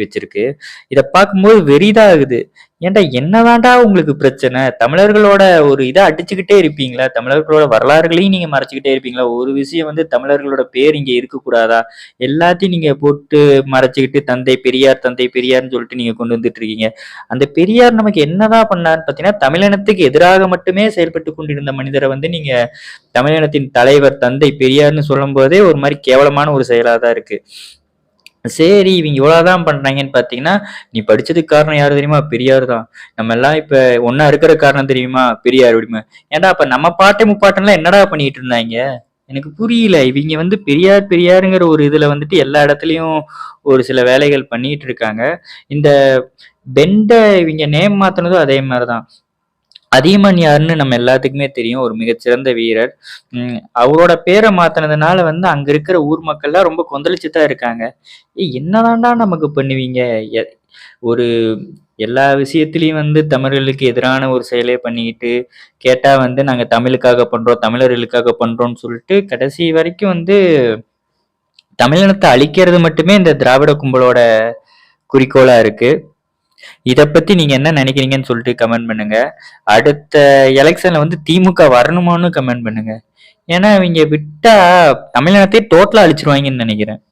வச்சிருக்கு. இத பார்க்கும்போது வெறிதான் ஆகுது. ஏன்டா என்னதான்டா உங்களுக்கு பிரச்சனை? தமிழர்களோட ஒரு இத அடிச்சுக்கிட்டே இருப்பீங்களா? தமிழர்களோட வரலாறுகளையும் நீங்க மறைச்சுக்கிட்டே இருப்பீங்களா? ஒரு விஷயம் வந்து தமிழர்களோட பேர் இங்க இருக்கக்கூடாதா? எல்லாத்தையும் நீங்க போட்டு மறைச்சுக்கிட்டு தந்தை பெரியார், தந்தை பெரியார்ன்னு சொல்லிட்டு நீங்க கொண்டு வந்துட்டு இருக்கீங்க. அந்த பெரியார் நமக்கு என்னதான் பண்ணாருன்னு பார்த்தீங்கன்னா, தமிழினத்துக்கு எதிராக மட்டுமே செயல்பட்டுக் கொண்டிருந்த மனிதர வந்து நீங்க தமிழினத்தின் தலைவர் தந்தை பெரியார்ன்னு சொல்லும்போதே ஒரு மாரி கேவலமான ஒரு செயலா தான் இருக்கு. சரி, இவங்க இவ்வளவுதான் பண்றாங்கன்னு பார்த்தீங்கன்னா, நீ படிச்சதுக்கு காரணம் யாரு தெரியுமா? பெரியார் தான். நம்ம எல்லாம் இப்ப ஒண்ணா இருக்கிற காரணம் தெரியுமா? பெரியார் அப்படிம்பேன். ஏன்டா அப்ப நம்ம பாட்டன் முப்பாட்டன்லாம் என்னடா பண்ணிட்டு இருந்தாய்ங்க? எனக்கு புரியல. இவிங்க வந்து பெரியார் பெரியாருங்கிற ஒரு இதுல வந்துட்டு எல்லா இடத்துலயும் ஒரு சில வேலைகள் பண்ணிட்டு இருக்காங்க. இந்த பெண்ட இவிங்க நேம் மாத்துனதும் அதே மாரி தான். அதியமான் யாருன்னு நம்ம எல்லாத்துக்குமே தெரியும். ஒரு மிகச்சிறந்த வீரர். அவரோட பேர மாத்துனதுனால வந்து அங்க இருக்கிற ஊர் மக்கள்லாம் ரொம்ப கொந்தளிச்சு தான் இருக்காங்க. என்னதான்டா நமக்கு பண்ணுவீங்க? எ ஒரு எல்லா விஷயத்திலயும் வந்து தமிழர்களுக்கு எதிரான ஒரு செயலே பண்ணிக்கிட்டு, கேட்டா வந்து நாங்க தமிழுக்காக பண்றோம், தமிழர்களுக்காக பண்றோம்ன்னு சொல்லிட்டு கடைசி வரைக்கும் வந்து தமிழினத்த அழிக்கிறது மட்டுமே இந்த திராவிட கும்பலோட குறிக்கோளா இருக்கு. இத பத்தி நீங்க என்ன நினைக்கிறீங்கன்னு சொல்லிட்டு கமெண்ட் பண்ணுங்க. அடுத்த எலக்ஷன்ல வந்து திமுக வரணுமான்னு கமெண்ட் பண்ணுங்க. ஏன்னா இவங்க விட்டா தமிழினத்தையே டோட்டலா அழிச்சிருவாங்கன்னு நினைக்கிறேன்.